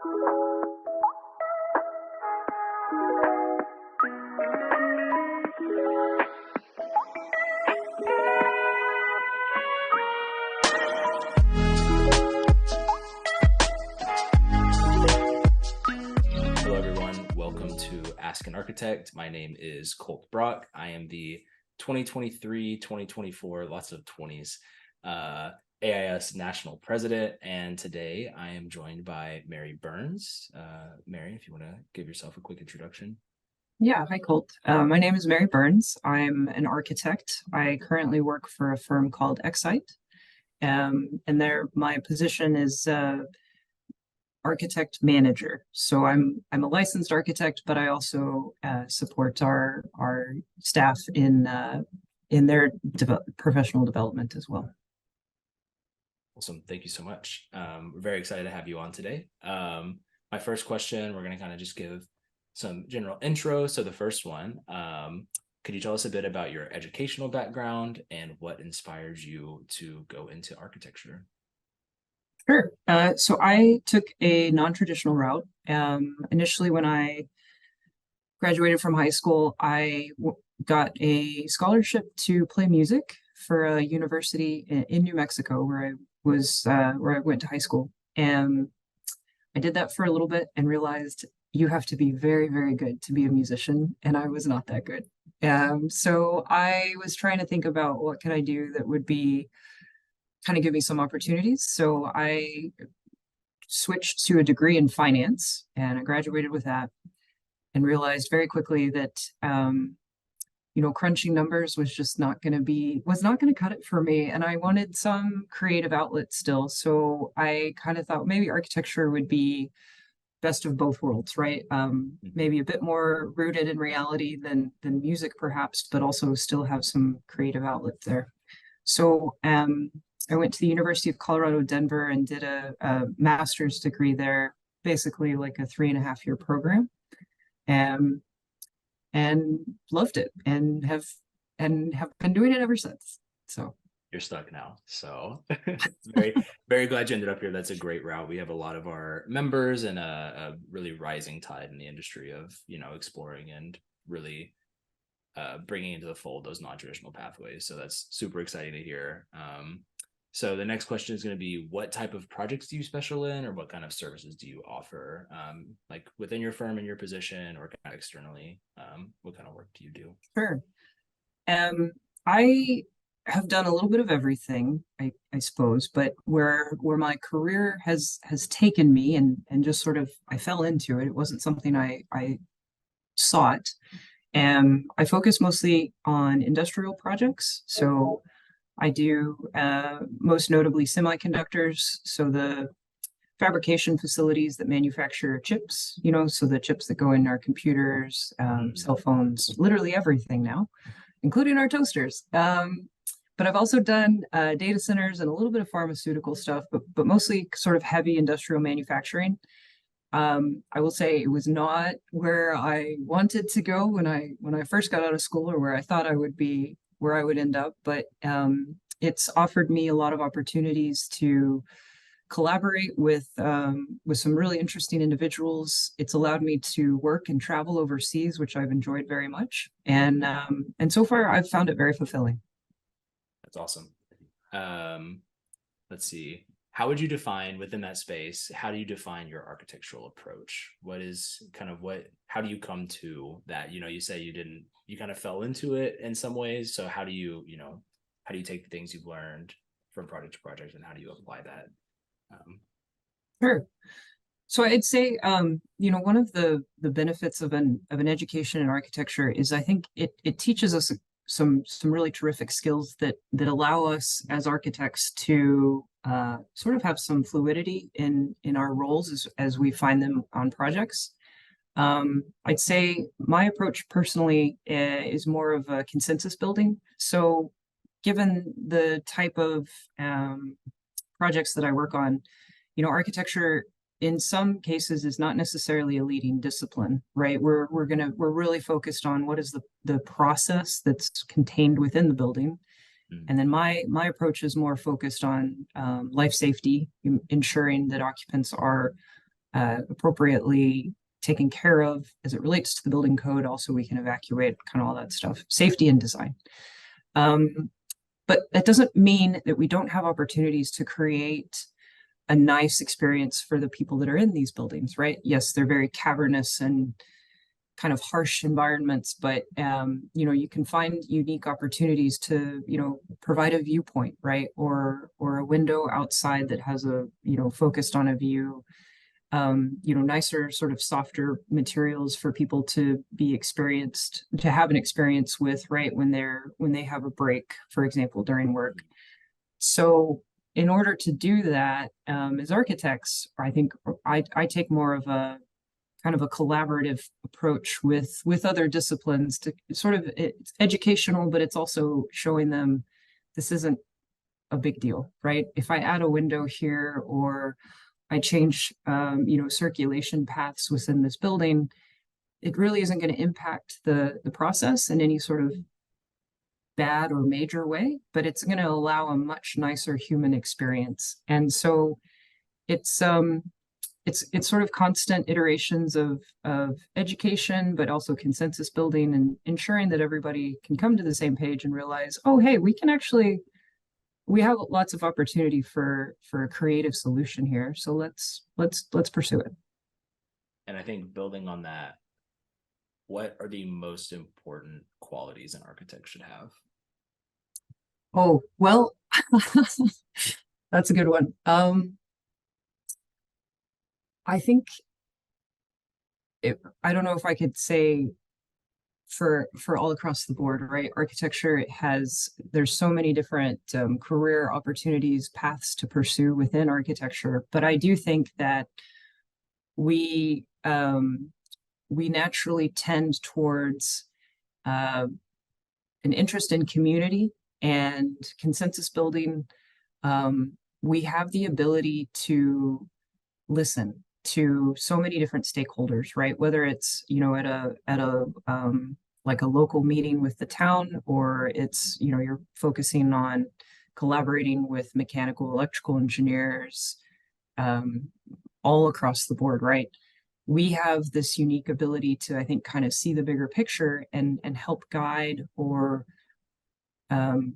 Hello, everyone. Welcome to Ask an Architect. My name is Colt Brock. I am the 2023-2024, lots of 20s, AIAS National President. And today I am joined by Mary Burns. Mary, if you want to give yourself a quick introduction. Yeah, hi Colt. My name is Mary Burns. I'm an architect. I currently work for a firm called EXYTE. And my position is architect manager. So I'm a licensed architect, but I also support our staff in their professional development as well. Awesome. Thank you so much. We're very excited to have you on today. My first question, we're going to kind of just give some general intro. So the first one, could you tell us a bit about your educational background and what inspired you to go into architecture? Sure. So I took a non-traditional route. Initially, when I graduated from high school, I got a scholarship to play music for a university in New Mexico, where I went to high school. And I did that for a little bit and realized you have to be very, very good to be a musician, and I was not that good. So I was trying to think about what could I do that would be kind of give me some opportunities. So I switched to a degree in finance, and I graduated with that and realized very quickly that crunching numbers was just not going to cut it for me, and I wanted some creative outlet still. So I kind of thought maybe architecture would be best of both worlds, right? Maybe a bit more rooted in reality than music perhaps, but also still have some creative outlet there. So I went to the University of Colorado, Denver, and did a master's degree there, basically like a 3.5-year program, and loved it, and have been doing it ever since. So you're stuck now. So very, very glad you ended up here. That's a great route. We have a lot of our members and a really rising tide in the industry of, exploring and really bringing into the fold those non-traditional pathways. So that's super exciting to hear. So the next question is going to be, what type of projects do you specialize in, or what kind of services do you offer, like within your firm and your position, or kind of externally? What kind of work do you do? Sure. I have done a little bit of everything, I suppose, but where my career has taken me and just sort of I fell into it. It wasn't something I sought. I focus mostly on industrial projects. So I do most notably semiconductors, so the fabrication facilities that manufacture chips, so the chips that go in our computers, cell phones, literally everything now, including our toasters. But I've also done data centers and a little bit of pharmaceutical stuff, but mostly sort of heavy industrial manufacturing. I will say it was not where I wanted to go when I first got out of school, or where I thought I would be, where I would end up, but it's offered me a lot of opportunities to collaborate with some really interesting individuals. It's allowed me to work and travel overseas, which I've enjoyed very much, and so far I've found it very fulfilling. That's awesome. Let's see. How would you define within that space? How do you define your architectural approach? How do you come to that? You say you kind of fell into it in some ways. So how do you take the things you've learned from project to project, and how do you apply that? Sure. So I'd say, one of the benefits of an education in architecture is I think it teaches us some really terrific skills that allow us as architects to sort of have some fluidity in our roles as we find them on projects. I'd say my approach personally is more of a consensus building. So given the type of projects that I work on, architecture in some cases is not necessarily a leading discipline, right? We're really focused on what is the process that's contained within the building. And then my approach is more focused on life safety, ensuring that occupants are appropriately taken care of as it relates to the building code. Also, we can evacuate, kind of all that stuff, safety and design. But that doesn't mean that we don't have opportunities to create a nice experience for the people that are in these buildings, right? Yes, they're very cavernous and kind of harsh environments, but you can find unique opportunities to, provide a viewpoint, right? Or a window outside that has a, focused on a view. Nicer, sort of softer materials for people to have an experience with, right? When they have a break, for example, during work. So in order to do that, as architects, I think I take more of a kind of a collaborative approach with other disciplines to sort of, it's educational, but it's also showing them this isn't a big deal, right? If I add a window here, or I change, circulation paths within this building, it really isn't going to impact the process in any sort of bad or major way, but it's going to allow a much nicer human experience. And so it's sort of constant iterations of education, but also consensus building and ensuring that everybody can come to the same page and realize, oh, hey, we have lots of opportunity for a creative solution here. So let's pursue it. And I think building on that, what are the most important qualities an architect should have? Oh, well, that's a good one. I think I don't know if I could say for all across the board, right? Architecture there's so many different career opportunities, paths to pursue within architecture, but I do think that we naturally tend towards an interest in community and consensus building. We have the ability to listen to so many different stakeholders, right? Whether it's, at a like a local meeting with the town, or it's, you're focusing on collaborating with mechanical, electrical engineers, all across the board, right? We have this unique ability to, I think, kind of see the bigger picture and help guide or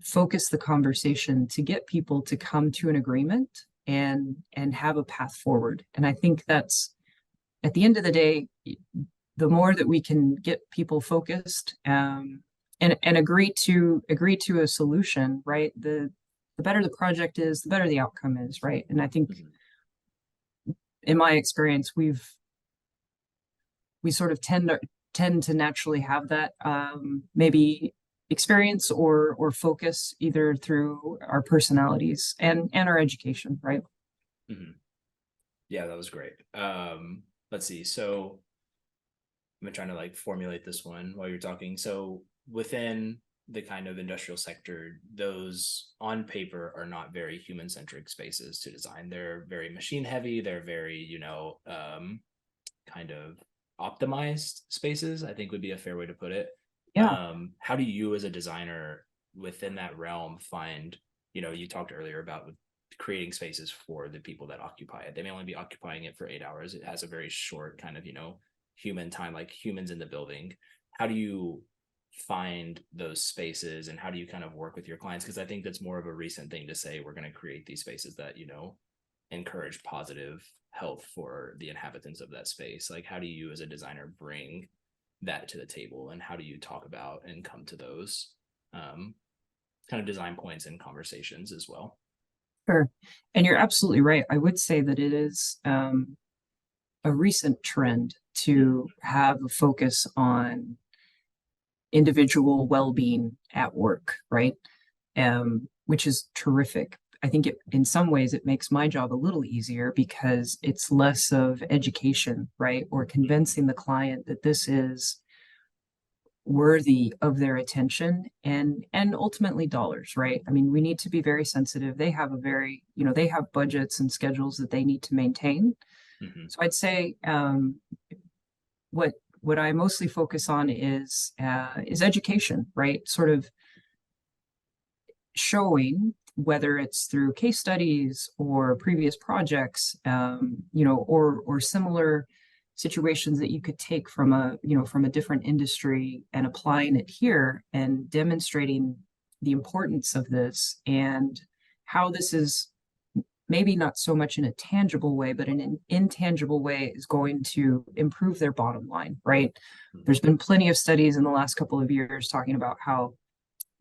focus the conversation to get people to come to an agreement and have a path forward. And I think that's, at the end of the day, the more that we can get people focused and agree to a solution, right? The better the project is, the better the outcome is, right? And I think in my experience, we sort of tend to naturally have that maybe experience or focus, either through our personalities and our education, right? Mm-hmm. Yeah, that was great. Let's see. So I'm trying to formulate this one while you're talking. So within the kind of industrial sector, those on paper are not very human-centric spaces to design. They're very machine heavy. They're very, kind of optimized spaces, I think would be a fair way to put it. Yeah. How do you as a designer within that realm find, you talked earlier about creating spaces for the people that occupy it. They may only be occupying it for 8 hours. It has a very short kind of, human time, like humans in the building. How do you find those spaces, and how do you kind of work with your clients? Because I think that's more of a recent thing to say, we're going to create these spaces that, encourage positive health for the inhabitants of that space. Like, how do you as a designer bring that to the table, and how do you talk about and come to those kind of design points and conversations as well? Sure. And you're absolutely right. I would say that it is a recent trend to have a focus on individual well-being at work, right? Which is terrific. I think in some ways it makes my job a little easier, because it's less of education, right? Or convincing the client that this is worthy of their attention and ultimately dollars, right? I mean, we need to be very sensitive. They have they have budgets and schedules that they need to maintain. Mm-hmm. So I'd say what I mostly focus on is education, right? Sort of showing whether it's through case studies or previous projects, or similar situations that you could take from a different industry and applying it here and demonstrating the importance of this and how this is maybe not so much in a tangible way, but in an intangible way is going to improve their bottom line, right? There's been plenty of studies in the last couple of years talking about how,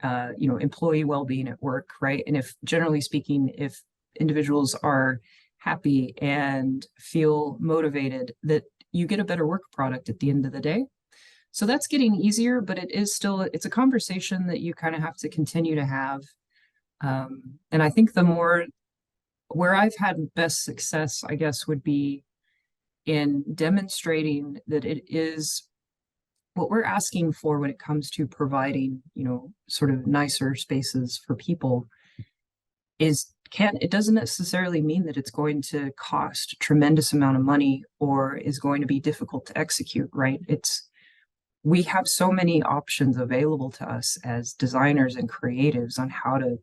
employee well-being at work, right? And if generally speaking, if individuals are happy and feel motivated, that you get a better work product at the end of the day. So that's getting easier, but it's a conversation that you kind of have to continue to have. And I think where I've had best success, I guess, would be in demonstrating that it is what we're asking for when it comes to providing, sort of nicer spaces for people it doesn't necessarily mean that it's going to cost a tremendous amount of money or is going to be difficult to execute, right? We have so many options available to us as designers and creatives on how to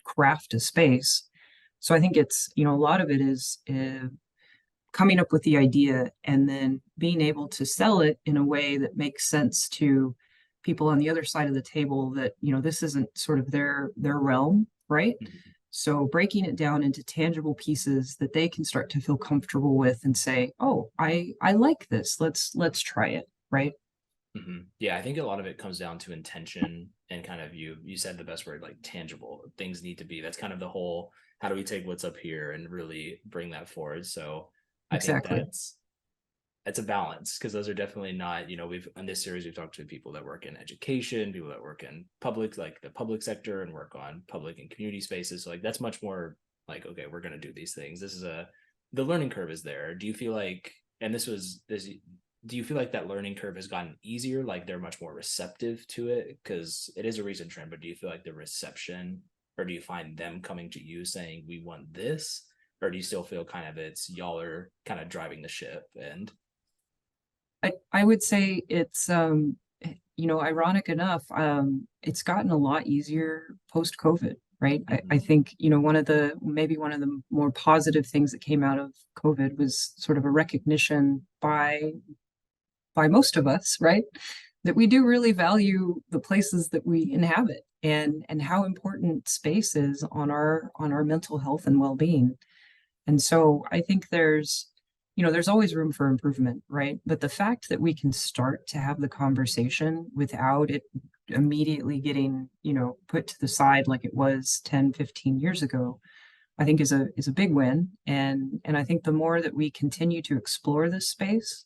craft a space. So I think it's, a lot of it is coming up with the idea and then being able to sell it in a way that makes sense to people on the other side of the table that, this isn't sort of their realm, right? Mm-hmm. So breaking it down into tangible pieces that they can start to feel comfortable with and say, oh, I like this. Let's try it, right? Mm-hmm. Yeah, I think a lot of it comes down to intention and kind of you said the best word, like tangible. Things need to be, that's kind of the whole, how do we take what's up here and really bring that forward? So I think that's a balance, because those are definitely not, we've in this series we've talked to people that work in education, people that work in public, like the public sector, and work on public and community spaces. So like that's much more like, okay, we're going to do these things. The learning curve is there. Do you feel like, and do you feel like that learning curve has gotten easier? Like they're much more receptive to it? Because it is a recent trend, but do you feel like the reception, or do you find them coming to you saying, we want this? Or do you still feel kind of it's y'all are kind of driving the ship? And I would say it's, ironic enough, it's gotten a lot easier post-COVID, right? Mm-hmm. I think, one of the more positive things that came out of COVID was sort of a recognition by most of us, right? That we do really value the places that we inhabit and how important space is on our mental health and well-being. And so I think there's always room for improvement, right? But the fact that we can start to have the conversation without it immediately getting, put to the side like it was 10, 15 years ago, I think is a big win. And I think the more that we continue to explore this space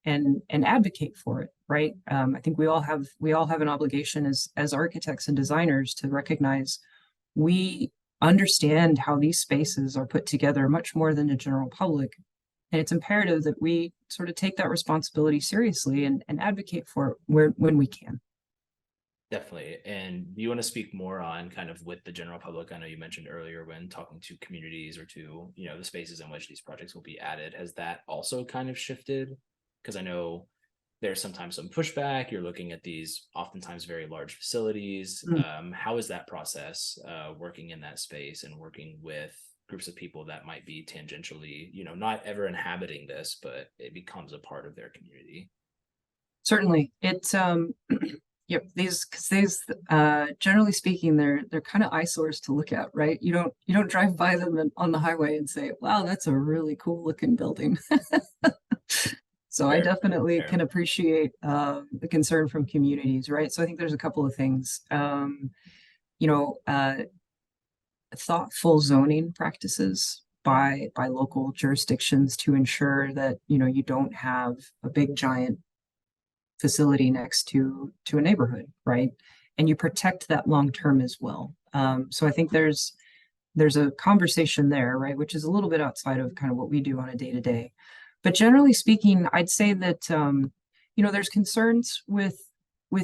and advocate for it, right? I think we all have an obligation as architects and designers to recognize we understand how these spaces are put together much more than the general public. And it's imperative that we sort of take that responsibility seriously and advocate for it when we can. Definitely. And do you want to speak more on kind of with the general public? I know you mentioned earlier when talking to communities or to, the spaces in which these projects will be added. Has that also kind of shifted? Because I know there's sometimes some pushback. You're looking at these oftentimes very large facilities. Mm-hmm. How is that process working in that space and working with groups of people that might be tangentially, not ever inhabiting this, but it becomes a part of their community? Certainly. It's yep, these generally speaking, they're kind of eyesores to look at, right? You don't drive by them on the highway and say, wow, that's a really cool looking building. So fair, I definitely can appreciate the concern from communities, right? So I think there's a couple of things. Thoughtful zoning practices by local jurisdictions to ensure that you don't have a big giant facility next to a neighborhood, right? And you protect that long term as well. So I think there's a conversation there, right, which is a little bit outside of kind of what we do on a day-to-day. But generally speaking, I'd say that there's concerns with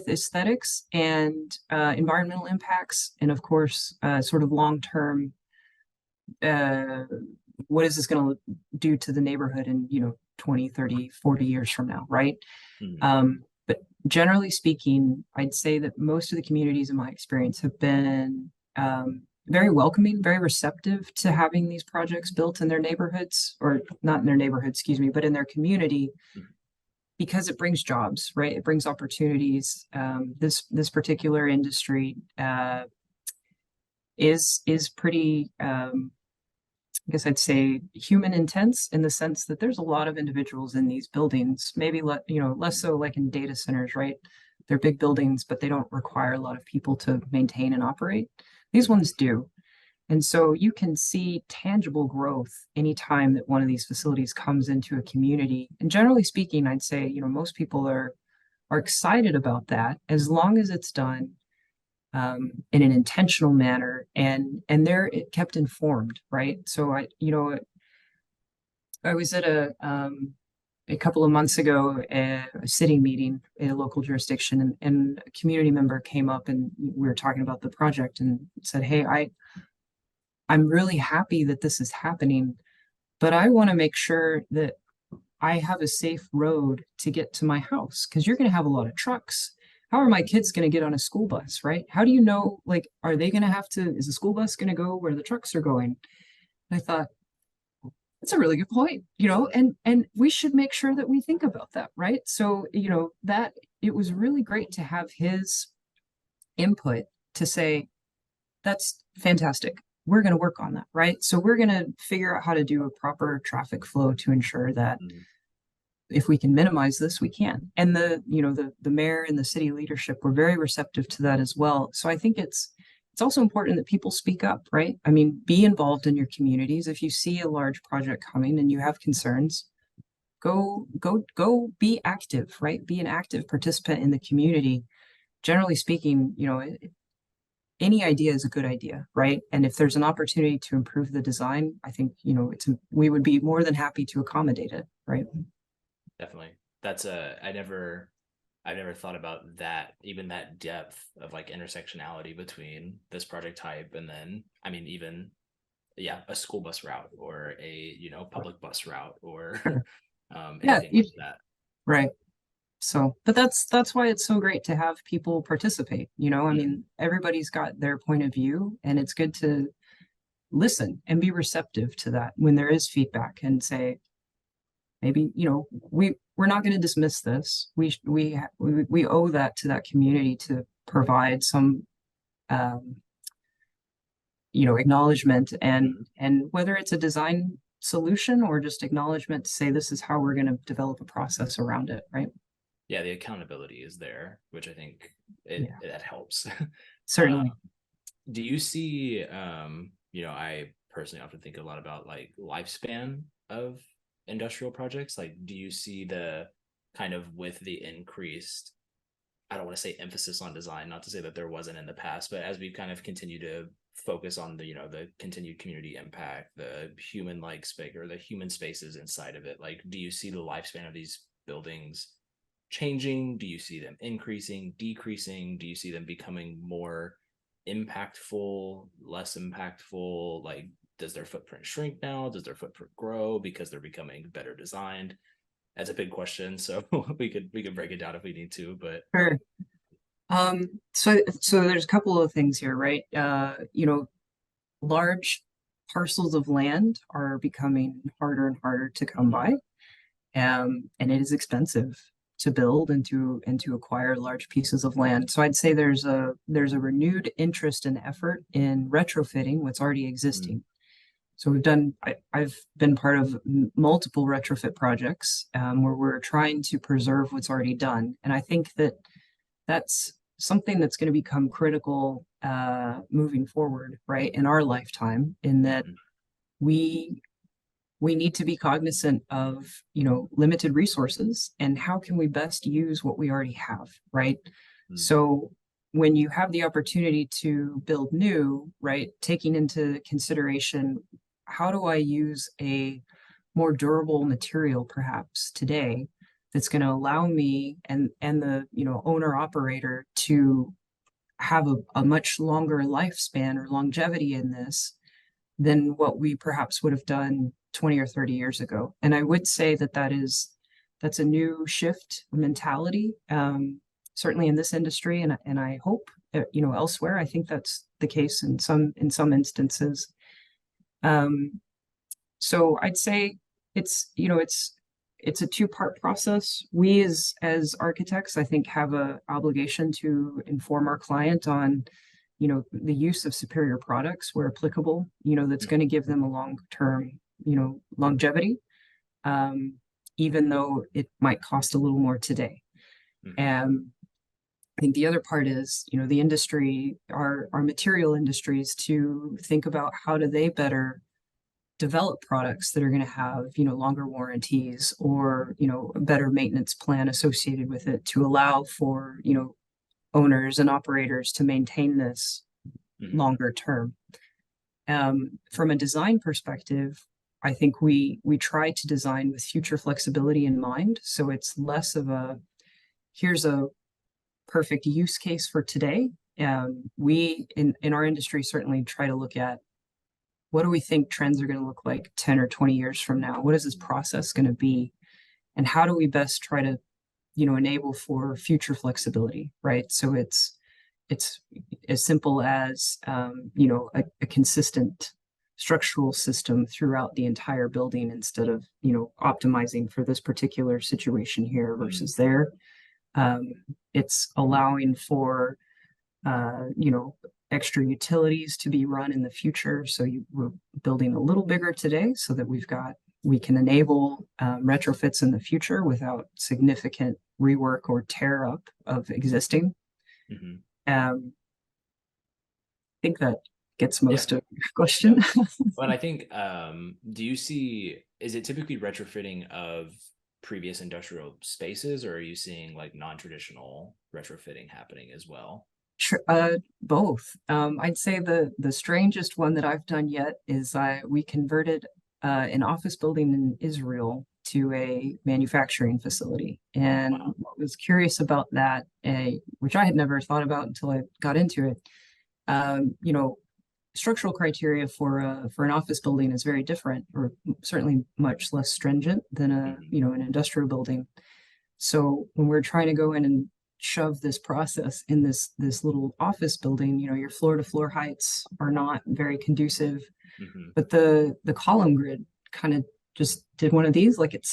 aesthetics and environmental impacts, and of course, sort of long-term, what is this going to do to the neighborhood in 20, 30, 40 years from now, right? Mm-hmm. But generally speaking, I'd say that most of the communities in my experience have been very welcoming, very receptive to having these projects built in their neighborhoods, or not in their neighborhood, excuse me, but in their community, Mhm. because it brings jobs, right? It brings opportunities. This particular industry is pretty, I guess I'd say, human intense, in the sense that there's a lot of individuals in these buildings, maybe less so like in data centers, right? They're big buildings, but they don't require a lot of people to maintain and operate. These Mhm. ones do. And so you can see tangible growth anytime that one of these facilities comes into a community. And generally speaking, I'd say, most people are excited about that, as long as it's done in an intentional manner, and they're kept informed, right? So I was at a couple of months ago, a city meeting in a local jurisdiction, and a community member came up, and we were talking about the project, and said, "Hey, I'm really happy that this is happening, but I want to make sure that I have a safe road to get to my house, because you're going to have a lot of trucks. How are my kids going to get on a school bus, right? How do you know, like, are they going to have to, is the school bus going to go where the trucks are going?" And I thought, that's a really good point, and we should make sure that we think about that, right? So, that it was really great to have his input, to say, that's fantastic. We're going to work on that, right? So we're going to figure out how to do a proper traffic flow to ensure that Mhm. if we can minimize this, we can. And the mayor and the city leadership were very receptive to that as well. So I think it's also important that people speak up, right? I mean, be involved in your communities. If you see a large project coming and you have concerns, go be active, right? Be an active participant in the community. Generally speaking, any idea is a good idea, right? And if there's an opportunity to improve the design, I think, we would be more than happy to accommodate it, right? Definitely. That's a I never thought about that, even that depth of like intersectionality between this project type and then, I mean, even yeah, a school bus route or a, public bus route or Sure. Yeah, anything like that. right. So, but that's why it's so great to have people participate. I Mhm. mean, everybody's got their point of view, and it's good to listen and be receptive to that when there is feedback, and say, maybe, we're not going to dismiss this. We owe that to that community, to provide some um, acknowledgement, and Mhm. whether it's a design solution or just acknowledgement to say, this is how we're going to develop a process around it, right? Yeah, the accountability is there, which I think Yeah, that helps. uh, certainly. do you see I personally often think a lot about like lifespan of industrial projects. Like, do you see the kind of with the increased, I don't want to say emphasis on design, not to say that there wasn't in the past, but as we kind of continue to focus on the continued community impact, the human like space or the human spaces inside of it, like, do you see the lifespan of these buildings changing? Do you see them increasing, decreasing? Do you see them becoming more impactful, less impactful? Like, does their footprint shrink now? Does their footprint grow because they're becoming better designed? That's a big question, so we could break it down if we need to, but Sure. So there's a couple of things here, right? Large parcels of land are becoming harder and harder to come mhm, by, and it is expensive to build and to acquire large pieces of land. So I'd say there's a renewed interest and effort in retrofitting what's already mhm, existing. So I've been part of multiple retrofit projects, where we're trying to preserve what's already done, and I think that that's something that's going to become critical moving forward, right, in our lifetime. In that mhm, we we need to be cognizant of, limited resources, and how can we best use what we already have, right? mhm, So when you have the opportunity to build new, right, taking into consideration, how do I use a more durable material perhaps today, that's going to allow me and the, owner operator, to have a much longer lifespan or longevity in this than what we perhaps would have done 20 or 30 years ago. And I would say that that's a new shift mentality, certainly in this industry, and I hope elsewhere. I think that's the case in some instances. So I'd say it's a two-part process. We as architects, I think, have a obligation to inform our client on, the use of superior products where applicable, that's going to give them a long-term, longevity, even though it might cost a little more today. And I think the other part is, the industry, our material industries, to think about how do they better develop products that are going to have, longer warranties, or, a better maintenance plan associated with it to allow for, owners and operators to maintain this longer term. From a design perspective, I think we try to design with future flexibility in mind. So it's less of here's a perfect use case for today. We in our industry certainly try to look at, what do we think trends are going to look like 10 or 20 years from now? What is this process going to be? And how do we best try to, enable for future flexibility, right? So it's as simple as, a consistent structural system throughout the entire building, instead of, optimizing for this particular situation here versus there. It's allowing for, extra utilities to be run in the future. So we're building a little bigger today so that we can enable retrofits in the future without significant rework or tear up of existing. I think that gets most of your question. Well, I think, is it typically retrofitting of previous industrial spaces, or are you seeing like non-traditional retrofitting happening as well? Both. I'd say the strangest one that I've done yet is we converted an office building in Israel to a manufacturing facility. And what was curious about that, which I had never thought about until I got into it, structural criteria for an office building is very different, or certainly much less stringent than an industrial building. So when we're trying to go in and shove this process in this little office building, your floor to floor heights are not very conducive. But the column grid kind of just did one of these, like it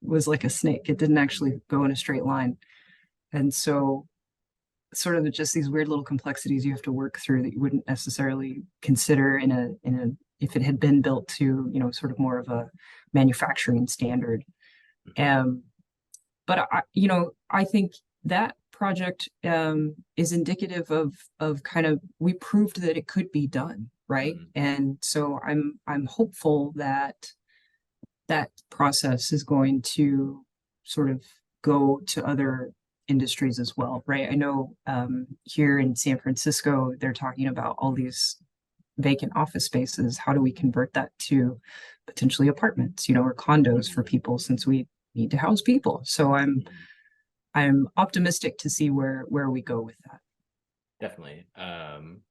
was like a snake. It didn't actually go in a straight line. And so sort of just these weird little complexities you have to work through that you wouldn't necessarily consider if it had been built to, sort of more of a manufacturing standard. But I think that project is indicative of kind of, we proved that it could be done, right? And so I'm hopeful that process is going to sort of go to other industries as well, right? I know here in San Francisco, they're talking about all these vacant office spaces. How do we convert that to potentially apartments, or condos for people, since we need to house people? So I'm optimistic to see where we go with that. Definitely. I'm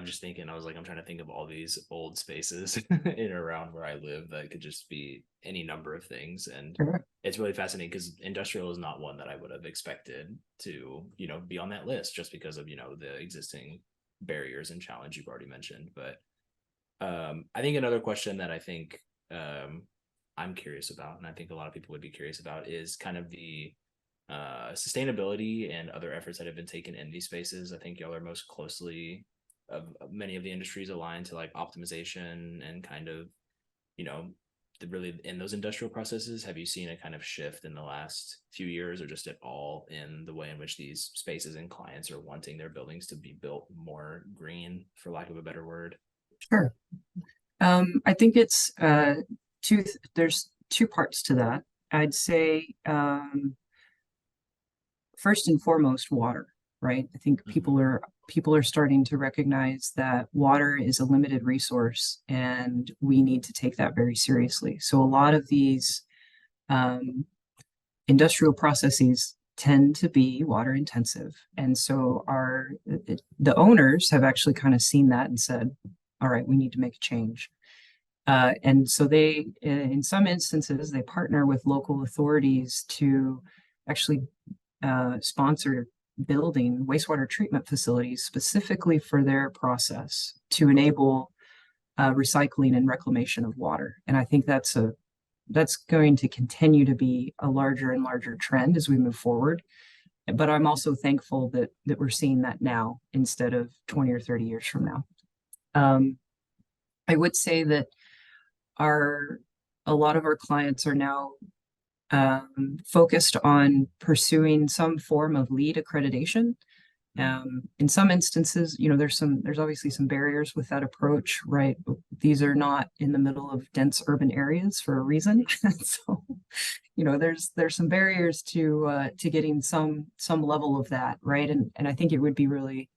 just thinking, I was like, I'm trying to think of all these old spaces in and around where I live that could just be any number of things. And it's really fascinating because industrial is not one that I would have expected to, be on that list, just because of, the existing barriers and challenge you've already mentioned. But I think another question that I think I'm curious about, and I think a lot of people would be curious about, is kind of the sustainability and other efforts that have been taken in these spaces. I think y'all are most closely of many of the industries aligned to like optimization and kind of, really in those industrial processes. Have you seen a kind of shift in the last few years, or just at all, in the way in which these spaces and clients are wanting their buildings to be built more green, for lack of a better word? Sure. I think it's there's two parts to that. I'd say first and foremost, water, right? I think people are starting to recognize that water is a limited resource, and we need to take that very seriously. So a lot of these industrial processes tend to be water intensive, and so the owners have actually kind of seen that and said, all right, we need to make a change. And so they, in some instances, they partner with local authorities to actually sponsor building wastewater treatment facilities specifically for their process to enable recycling and reclamation of water. And I think that's going to continue to be a larger and larger trend as we move forward. But I'm also thankful that we're seeing that now instead of 20 or 30 years from now. I would say that a lot of our clients are now focused on pursuing some form of LEED accreditation. In some instances, there's obviously some barriers with that approach, right? These are not in the middle of dense urban areas for a reason. So, there's some barriers to getting some level of that, right? And I think it would be really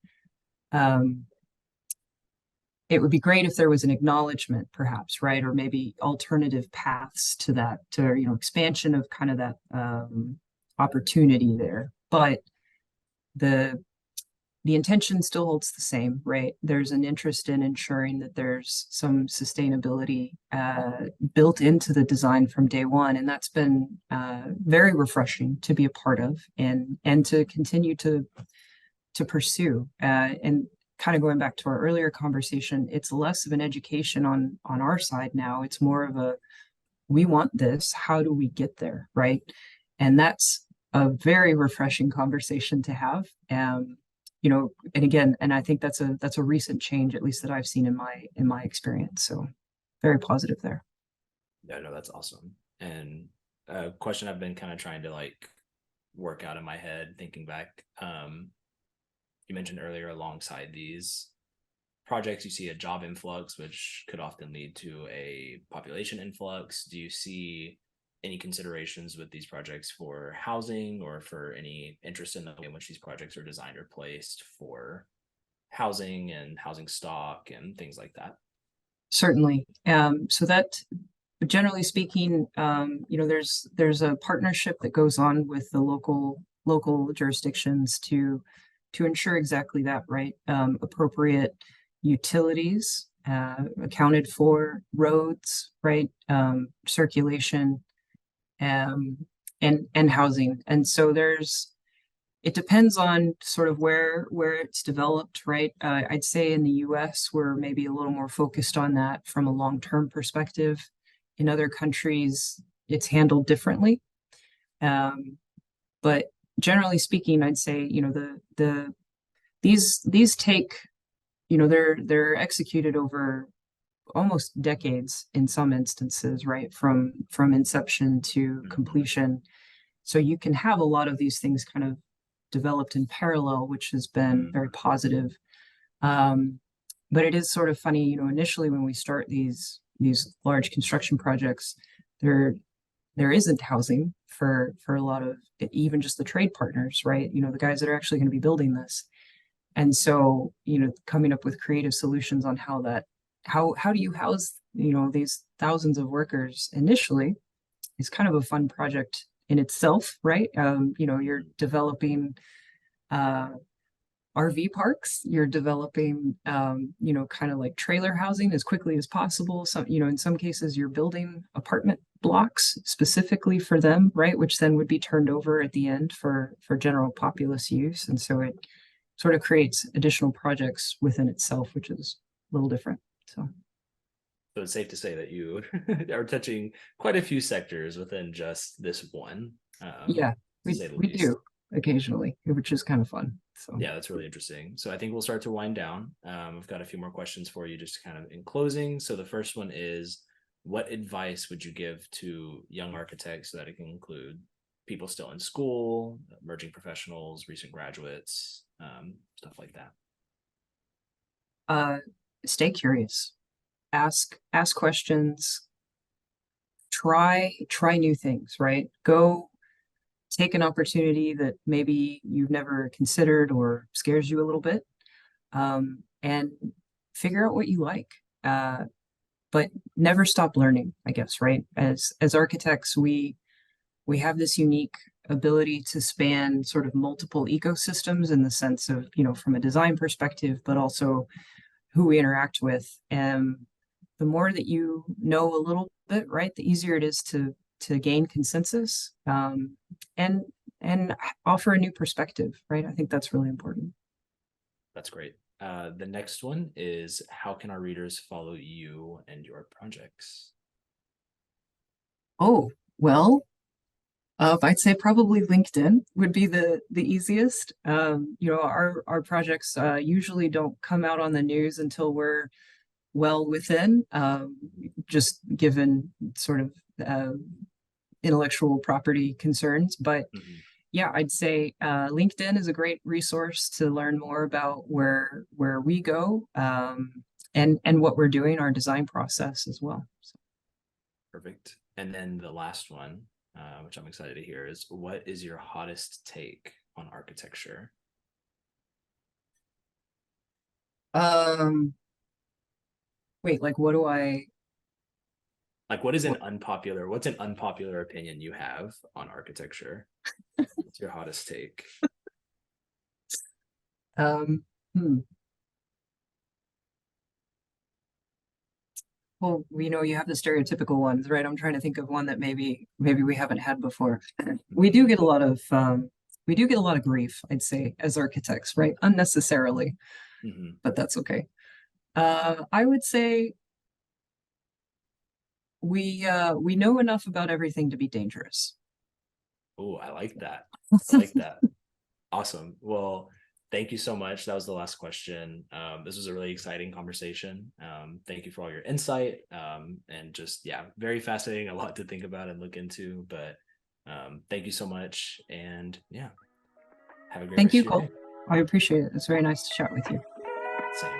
it would be great if there was an acknowledgement, perhaps, right? Or maybe alternative paths to that, to, expansion of kind of that opportunity there. But the intention still holds the same, right? There's an interest in ensuring that there's some sustainability built into the design from day one. And that's been very refreshing to be a part of and to continue to pursue. And kind of going back to our earlier conversation, it's less of an education on our side now. It's more of we want this, how do we get there, right? And that's a very refreshing conversation to have. And again, and I think that's a recent change, at least that I've seen in my experience. So very positive there. Yeah, no, that's awesome. And a question I've been kind of trying to work out in my head, thinking back. You mentioned earlier, alongside these projects, you see a job influx, which could often lead to a population influx. Do you see any considerations with these projects for housing, or for any interest in the way in which these projects are designed or placed for housing and housing stock and things like that? Certainly. So that, generally speaking, there's a partnership that goes on with the local jurisdictions to ensure exactly that, right? Appropriate utilities, accounted for, roads, right? Circulation, and housing. And so it depends on sort of where it's developed, right? I'd say in the U.S. we're maybe a little more focused on that from a long-term perspective. In other countries, it's handled differently. But generally speaking, I'd say, these take, they're executed over almost decades in some instances, right? From inception to completion. So you can have a lot of these things kind of developed in parallel, which has been very positive. But it is sort of funny, initially when we start these large construction projects, there isn't housing for a lot of even just the trade partners, right? The guys that are actually going to be building this. And so, coming up with creative solutions on how do you house, these thousands of workers initially is kind of a fun project in itself, right? You're developing RV parks, you're developing, kind of like trailer housing as quickly as possible. So, in some cases you're building apartment blocks specifically for them, right? Which then would be turned over at the end for general populace use. And so it sort of creates additional projects within itself, which is a little different. So it's safe to say that you are touching quite a few sectors within just this one. Yeah, we do occasionally, which is kind of fun. So yeah, that's really interesting. So I think we'll start to wind down. I've got a few more questions for you, just kind of in closing. So the first one is, what advice would you give to young architects, so that it can include people still in school, emerging professionals, recent graduates, stuff like that? Stay curious. Ask questions, try new things, right? Go take an opportunity that maybe you've never considered or scares you a little bit, and figure out what you like. But never stop learning, I guess, right? As architects, we have this unique ability to span sort of multiple ecosystems in the sense of, from a design perspective, but also who we interact with. And the more that you know a little bit, right, the easier it is to gain consensus, and and offer a new perspective, right? I think that's really important. That's great. The next one is, how can our readers follow you and your projects? Oh, well, I'd say probably LinkedIn would be the easiest. Our projects usually don't come out on the news until we're well within, just given sort of uh, intellectual property concerns. But Mhm. yeah, I'd say LinkedIn is a great resource to learn more about where we go, and what we're doing, our design process as well. So, Perfect. And then the last one, which I'm excited to hear, is, what is your hottest take on architecture? um, wait, like what do I? Like, what's an unpopular opinion you have on architecture? What's your hottest take? Um, hmm. Well, you have the stereotypical ones, right? I'm trying to think of one that maybe we haven't had before. We do get a lot of grief, I'd say, as architects, right? Unnecessarily, Mm-hmm. but that's okay. I would say we know enough about everything to be dangerous. Oh, I like that. I like that. Awesome. Well, thank you so much. That was the last question. This was a really exciting conversation. Thank you for all your insight. And just, yeah, very fascinating, a lot to think about and look into. But thank you so much. And yeah, have a great Thank rest you, of your Cole. day. I appreciate it. It's very nice to chat with you. Same.